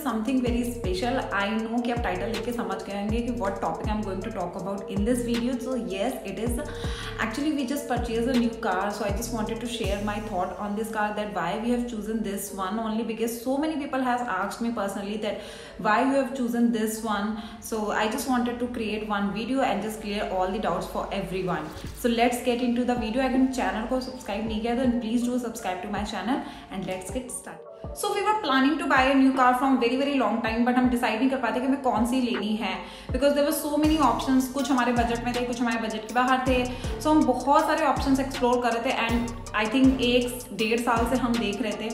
Something very special. I know कि आप title देख के समझ गए होंगे कि what topic I am going to talk about in this video. So yes, it is actually we just purchased a new car, so I just wanted to share my thought on this car, that why we have chosen this one only, because so many people has asked me personally that why you have chosen this one. So I just wanted to create one video and just clear all the doubts for everyone. So let's get into the video. अगर channel को subscribe नहीं किया तो please do subscribe to my channel and let's get started. So we were planning to buy a new car from very long time, but हम decide नहीं कर पाते कि हमें कौन सी लेनी है, because there were so many options. कुछ हमारे बजट में थे, कुछ हमारे बजट के बाहर थे. So हम बहुत सारे ऑप्शंस एक्सप्लोर कर रहे थे एंड आई थिंक 1-1.5 साल से हम देख रहे थे,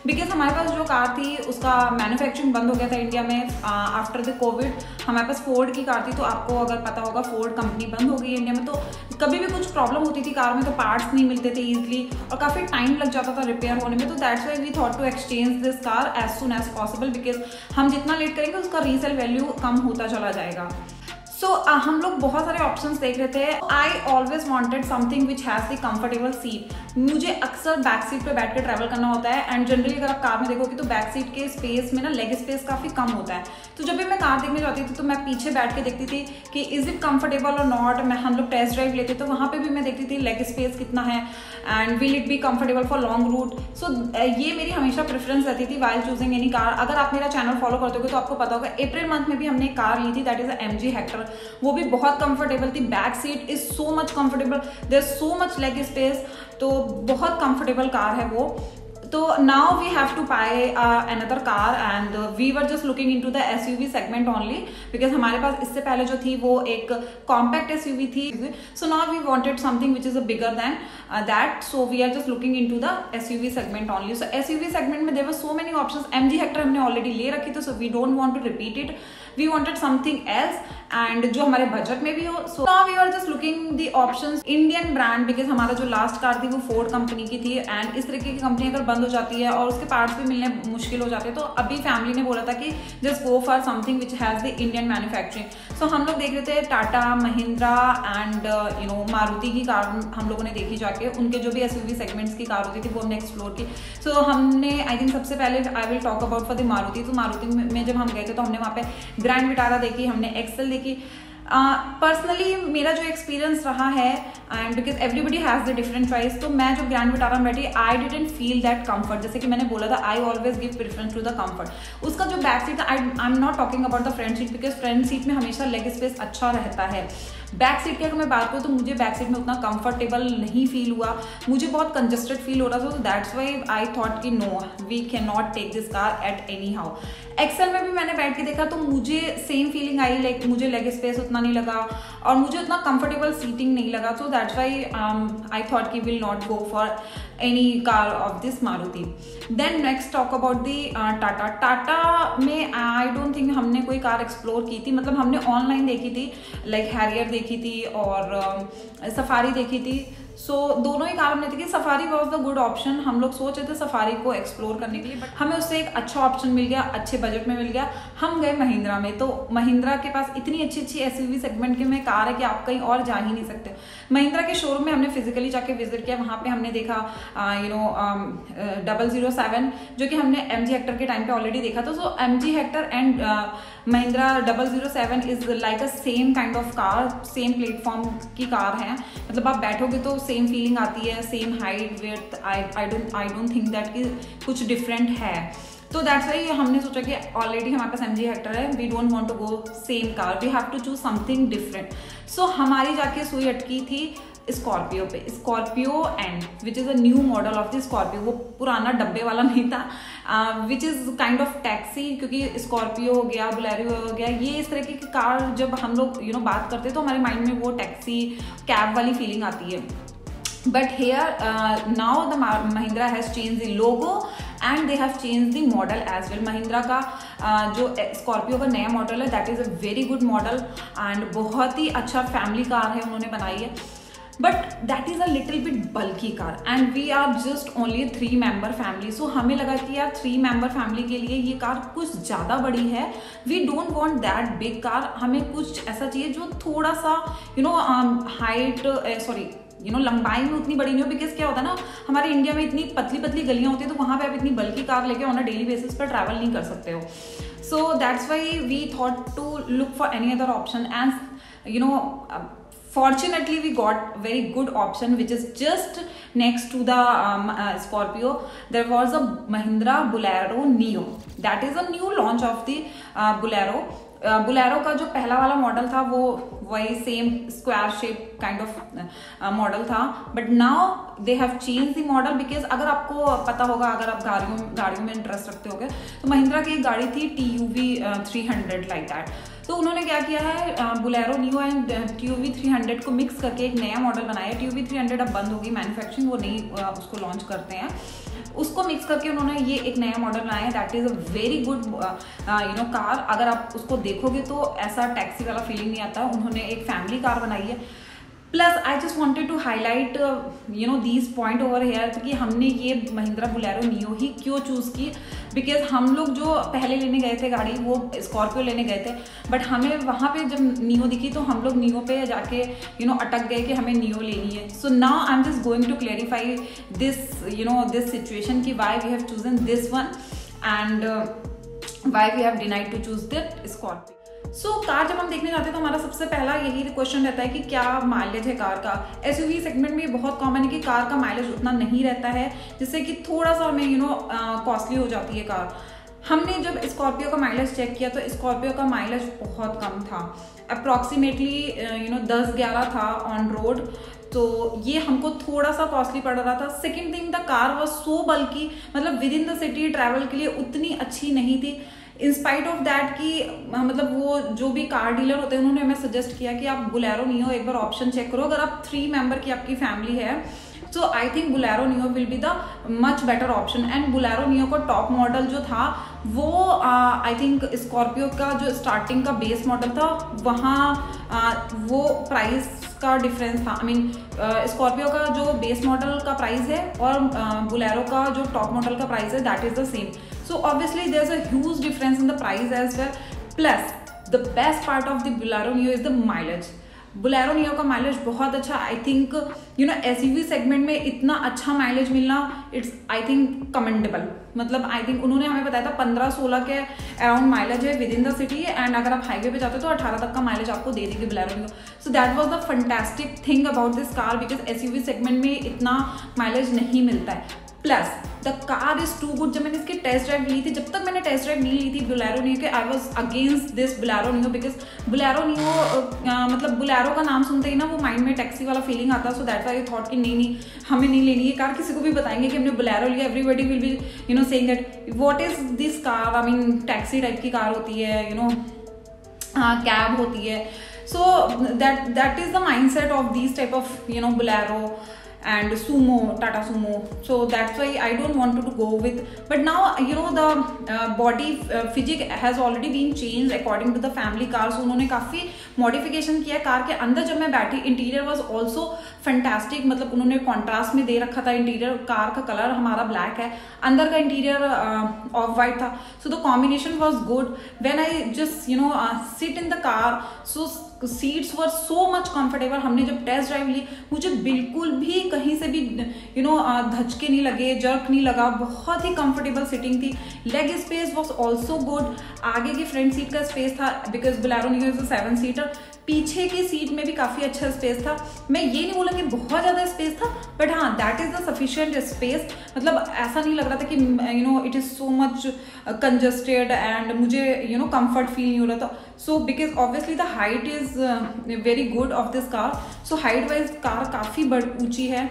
बिकॉज हमारे पास जो कार थी उसका मैन्युफैक्चरिंग बंद हो गया था इंडिया में आफ्टर द कोविड. हमारे पास फोर्ड की कार थी, तो आपको अगर पता होगा फोर्ड कंपनी बंद हो गई इंडिया में, तो कभी भी कुछ प्रॉब्लम होती थी कार में तो पार्ट्स नहीं मिलते थे ईजिली और काफ़ी टाइम लग जाता था रिपेयर होने में. तो that's why we thought to exchange this car as soon as possible, because हम जितना लेट करेंगे उसका रीसेल वैल्यू कम होता चला जाएगा. सो हम लोग बहुत सारे ऑप्शंस देख रहे थे. I always wanted something which has the comfortable seat. मुझे अक्सर बैक सीट पे बैठ कर ट्रैवल करना होता है एंड जनरली अगर आप कार में देखोगे तो बैक सीट के स्पेस में ना लेग स्पेस काफ़ी कम होता है. तो जब भी मैं कार देखने जाती थी तो मैं पीछे बैठ के देखती थी कि इज़ इट कंफर्टेबल और नॉट. हम लोग टेस्ट ड्राइव लेते तो वहाँ पे भी मैं देखती थी लेग स्पेस कितना है and will it be comfortable for long route. So ये मेरी हमेशा प्रेफरेंस रहती थी वाइल चूजिंग एनी कार. अगर आप मेरा चैनल फॉलो करते हो तो आपको पता होगा अप्रैल मंथ में भी हमने एक कार ली थी, दैट इज MG हेक्टर. वो भी बहुत कंफर्टेबल थी. Back seat is so much comfortable, there so much leg space, तो बहुत कंफर्टेबल कार है वो. तो now we have to buy another car and we were just looking into the SUV segment only, because हमारे पास इससे पहले जो थी वो एक कॉम्पैक्ट SUV थी. So now we wanted something which is a bigger than that, so we are just looking into the SUV segment only. So SUV segment में there were so many options. MG Hector हमने already ले रखी थी, so we don't want to repeat it. We wanted something else and जो हमारे budget में भी हो. So now we are just looking the options Indian brand, because हमारा जो लास्ट कार थी वो फोर्ड कंपनी की थी एंड इस तरीके की कंपनी अगर बंद हो जाती है और उसके पार्ट्स भी मिलने मुश्किल हो जाते हैं, तो अभी फैमिली ने बोला था कि just go for something which has the Indian manufacturing. So हम लोग देख रहे थे टाटा, महिंद्रा एंड मारुति की कार हम लोगों ने देखी जाके. उनके जो भी SUV सेगमेंट्स की कार होती थी वो हमने एक्सप्लोर की. सो हमने आई थिंक सबसे पहले I will talk about for the Maruti. तो मारुति में जब हम गए थे तो हमने वहाँ पे ग्रैंड विटारा देखी, हमने एक्सेल देखी. पर्सनली मेरा जो एक्सपीरियंस रहा है and because everybody has the different choice, तो मैं जो ग्रैंड विटारा में बैठी I didn't feel that comfort. जैसे कि मैंने बोला था I always give preference to the comfort. उसका जो बैक सीट था, I am not talking about the front seat, because front seat में हमेशा लेग स्पेस अच्छा रहता है. बैक सीट की अगर मैं बात करूँ तो मुझे बैक सीट में उतना कंफर्टेबल नहीं फील हुआ. मुझे बहुत कंजस्टेड फील हो रहा था. तो दैट्स वाई आई थॉट कि no, we can not take this car at any how. XL में भी मैंने बैठ के देखा तो मुझे सेम फीलिंग आई, लाइक मुझे लेग स्पेस उतना नहीं लगा और मुझे उतना कंफर्टेबल सीटिंग नहीं लगा. So that's why I thought कि will not go for any car of this Maruti. Then next talk about the Tata. Tata में आई डोंट थिंक हमने कोई कार एक्सप्लोर की थी. मतलब हमने ऑनलाइन देखी थी, लाइक हैरियर देखी थी और सफारी देखी थी. सो दोनों ही कार हमने देखी. Safari was the good option. हम लोग सोच रहे थे सफारी को एक्सप्लोर करने के लिए, बट हमें उससे एक अच्छा ऑप्शन मिल गया, अच्छे बजट में मिल गया. हम गए महिंद्रा में. तो महिंद्रा के पास इतनी अच्छी SUV सेगमेंट की में कार है कि आप कहीं और जा ही नहीं सकते. महिंद्रा के शोरूम में हमने फिजिकली जाके विजिट किया. वहाँ पे हमने देखा 007 जो कि हमने MG हेक्टर के टाइम पे ऑलरेडी देखा था. सो MG Hector and Mahindra 007 is like a same kind of car, same platform की कार है. मतलब आप बैठोगे तो सेम फीलिंग आती है, same height width. I don't think that कि कुछ डिफरेंट है. तो दैट्स वाई हमने सोचा कि ऑलरेडी हमारे पास MG हेक्टर है, we don't want to go same car, we have to choose something different. So हमारी जाके सुई अटकी थी स्कॉर्पियो पे. Scorpio and which is a new model of the Scorpio. वो पुराना डब्बे वाला नहीं था, which is kind of taxi, क्योंकि स्कॉर्पियो हो गया, बोलेरो हो गया, ये इस तरह की कार जब हम लोग बात करते हैं तो हमारे माइंड में वो टैक्सी कैब वाली फीलिंग आती है. But here now the Mahindra has changed the logo and they have changed the model as well. Mahindra का जो Scorpio का नया मॉडल है that is a very good model and बहुत ही अच्छा फैमिली कार है उन्होंने बनाई है. But that is a little bit bulky car and we are just only 3 member family. So हमें लगा कि यार 3 मेंबर फैमिली के लिए ये कार कुछ ज़्यादा बड़ी है. We don't want that big car. हमें कुछ ऐसा चाहिए जो थोड़ा सा हाइट लंबाई में उतनी बड़ी नहीं हो. बिकॉज क्या होता है ना, हमारे इंडिया में इतनी पतली पतली गलियां होती है तो वहाँ पे आप इतनी बल्की कार लेके ऑन अ डेली बेसिस पर ट्रैवल नहीं कर सकते हो. So that's why we thought to look for any other option, and fortunately we got very good option which is just next to the Scorpio. There was a Mahindra Bolero Neo. That is a new launch of the Bolero. Bolero का जो पहला वाला model था वो वही same square shape kind of model था, but now they have change the model because अगर आपको पता होगा, अगर आप गाड़ियों में इंटरेस्ट रखते होगे, तो महिंद्रा की एक गाड़ी थी TUV 300 लाइक दैट। तो उन्होंने क्या किया है, बुलेरो नियो एंड TUV 300 को मिक्स करके एक नया मॉडल बनाया है। TUV 300 अब बंद होगी मैन्युफैक्चरिंग, वो नहीं उसको लॉन्च करते हैं। उसको मिक्स करके उन्होंने ये एक नया मॉडल बनाया है। That is a very good car. अगर आप उसको देखोगे तो ऐसा टैक्सी वाला फीलिंग नहीं आता। उन्होंने एक फैमिली कार बनाई है। Plus I just wanted to highlight these point over here कि हमने ये महिंद्रा बुलेरो नियो ही क्यों चूज़ की, बिकॉज हम लोग जो पहले लेने गए थे गाड़ी वो स्कॉर्पियो लेने गए थे, बट हमें वहाँ पे जब नियो दिखी तो हम लोग नियो पे जाके अटक गए कि हमें नियो लेनी है। So now I am just going to clarify this situation कि why we have chosen this one and why we have denied to choose that Scorpio. So car जब हम देखने जाते हैं तो हमारा सबसे पहला यही क्वेश्चन रहता है कि क्या माइलेज है कार का। SUV सेगमेंट में बहुत कॉमन है कि कार का माइलेज उतना नहीं रहता है, जिससे कि थोड़ा सा हमें कॉस्टली हो जाती है कार। हमने जब स्कॉर्पियो का माइलेज चेक किया तो स्कॉर्पियो का माइलेज बहुत कम था, अप्रॉक्सीमेटली 10-11 था ऑन रोड। तो ये हमको थोड़ा सा कॉस्टली पड़ रहा था। Second thing, the car was so बल्कि, मतलब with in the city travel के लिए उतनी अच्छी नहीं थी। इंस्पाइट ऑफ दैट कि मतलब वो जो भी कार डीलर होते हैं उन्होंने हमें सजेस्ट किया कि आप बुलेरो नियो एक बार ऑप्शन चेक करो। अगर आप 3 मेंबर की आपकी फैमिली है तो I think Bolero neo will be the much better option. And Bolero neo का टॉप मॉडल जो था वो आई थिंक स्कॉर्पियो का जो स्टार्टिंग का बेस मॉडल था वहाँ वो प्राइस का डिफरेंस था। आई मीन स्कॉर्पियो का जो बेस मॉडल का प्राइस है और बुलेरो का जो टॉप मॉडल का प्राइस है that is the same. So obviously there's a huge difference in the price as well. Plus the best part of the Bolero Neo is the mileage. Bolero Neo का mileage बहुत अच्छा, I think SUV segment में इतना अच्छा mileage मिलना it's I think commendable. मतलब I think उन्होंने हमें बताया था 15-16 के अराउंड माइलेज है with in the city, and अगर आप हाईवे पे जाते हो तो 18 तक का माइलेज आपको दे देगी Bolero Neo। So that was the fantastic thing about this car, because SUV segment में इतना माइलेज नहीं मिलता है। Plus the car is too good. जब मैंने इसकी टेस्ट ड्राइव ली थी, जब तक मैंने टेस्ट ड्राइव नहीं ली थी बुलेरो नियो के, I was against this Bolero neo, because Bolero neo मतलब बुलेरो का नाम सुनते ही ना वो माइंड में टैक्सी वाला फीलिंग आता। So that's why I thought कि नहीं हमें नहीं लेनी है कार। किसी को भी बताएंगे कि हमने बुलेरो लिया, everybody will be saying that what is this car. I mean taxi type की कार होती है, कैब होती है। So that is the mind set of this type of Bolero and Sumo, Tata Sumo. So that's why I don't want to go with. But now the body physique has already been changed according to the family car. So उन्होंने काफ़ी modification किया car के अंदर। जब मैं बैठी, interior was also fantastic. मतलब उन्होंने कॉन्ट्रास्ट में दे रखा था इंटीरियर। कार का कलर हमारा ब्लैक है, अंदर का इंटीरियर ऑफ वाइट था। So the combination was good. When I just sit in the car, so seats were so much comfortable. हमने जब टेस्ट ड्राइव ली मुझे बिल्कुल भी कहीं से भी धचके नहीं लगे, जर्क नहीं लगा, बहुत ही कंफर्टेबल सीटिंग थी। Leg space was also good. आगे की फ्रंट सीट का स्पेस था, because Bolero neo is a 7 seater. पीछे की सीट में भी काफ़ी अच्छा स्पेस था। मैं ये नहीं बोलूँगी बहुत ज़्यादा स्पेस था, बट हाँ that is the sufficient space. मतलब ऐसा नहीं लग रहा था कि it is so much congested and मुझे कंफर्ट फील नहीं हो रहा था। So because obviously the height is very good of this car. So height wise car काफ़ी ऊँची है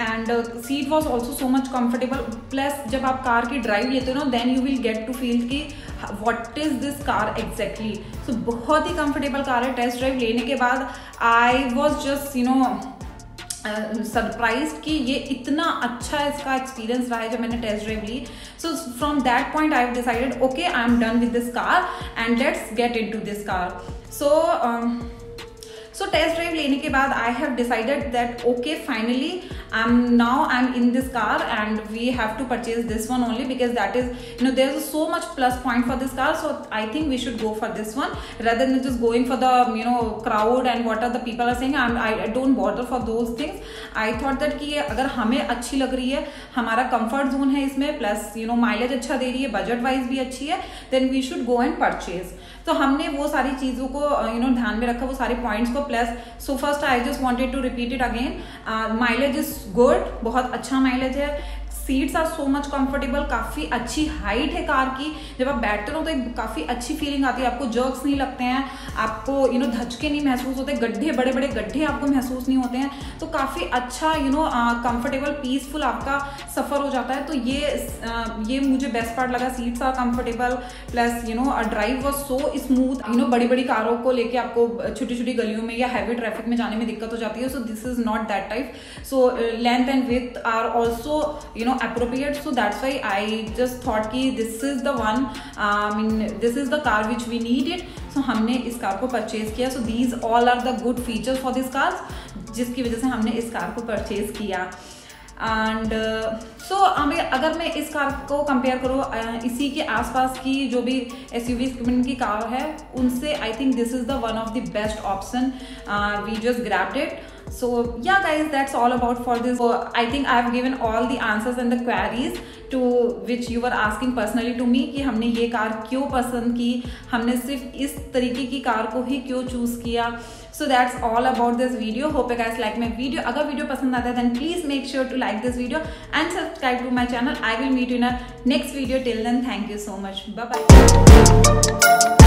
and seat was also so much comfortable. Plus जब आप कार की ड्राइव लेते हो ना, then you will get to feel कि what is this car exactly. So बहुत ही कंफर्टेबल कार है। टेस्ट ड्राइव लेने के बाद आई वॉज जस्ट सरप्राइज कि ये इतना अच्छा इसका एक्सपीरियंस रहा है जब मैंने टेस्ट ड्राइव ली। So from that point I have decided okay I am done with this car and let's get into this car. So test drive लेने के बाद I have decided that okay finally I'm in this car and we have to purchase this one only because that is, there's so much plus point for this car. So I think we should go for this one rather than just going for the crowd and what are the people are saying. I don't bother for those things. I thought that कि अगर हमें अच्छी लग रही है, हमारा comfort zone है इसमें, प्लस माइलेज अच्छा दे रही है, बजट वाइज भी अच्छी है, then we should go and purchase. तो हमने वो सारी चीज़ों को ध्यान में रखा, वो सारे पॉइंट्स को. Plus so first I just wanted to repeat it again. Mileage is good, बहुत अच्छा माइलेज है. Seats are so much comfortable, काफ़ी अच्छी हाइट है कार की. जब आप बैठते हो तो एक काफ़ी अच्छी फीलिंग आती है, आपको जर्क्स नहीं लगते हैं, आपको धचके नहीं महसूस होते, गड्ढे, बड़े बड़े गड्ढे आपको महसूस नहीं होते हैं. तो काफ़ी अच्छा कंफर्टेबल पीसफुल आपका सफ़र हो जाता है. तो ये मुझे बेस्ट पार्ट लगा. Seats are comfortable, plus drive was so smooth. बड़ी बड़ी कारों को लेके आपको छोटी छोटी गलियों में या हैवी ट्रैफिक में जाने में दिक्कत हो जाती है. So this is not that type. So length and width are also appropriate. So that's why I just thought कि this is the one, this is the car which we needed. So हमने इस car को purchase किया. So these all are the good features for this car, जिसकी वजह से हमने इस कार को परचेज किया. एंड सो अगर मैं इस कार को कंपेयर करूँ इसी के आसपास की जो भी SUV सेगमेंट की कार है उनसे, I think this is the one of the best option. We just grabbed it. So yeah guys, that's all about for this. So I think I have given all the answers and the queries to which you were asking personally to me कि हमने ये car क्यों पसंद की, हमने सिर्फ इस तरीके की कार को ही क्यों चूज किया. So that's all about this video. Hope you guys like my video. अगर वीडियो पसंद आता है then please make sure to like this video and subscribe to my channel. I will meet you in a next video. Till then, thank you so much. Bye bye.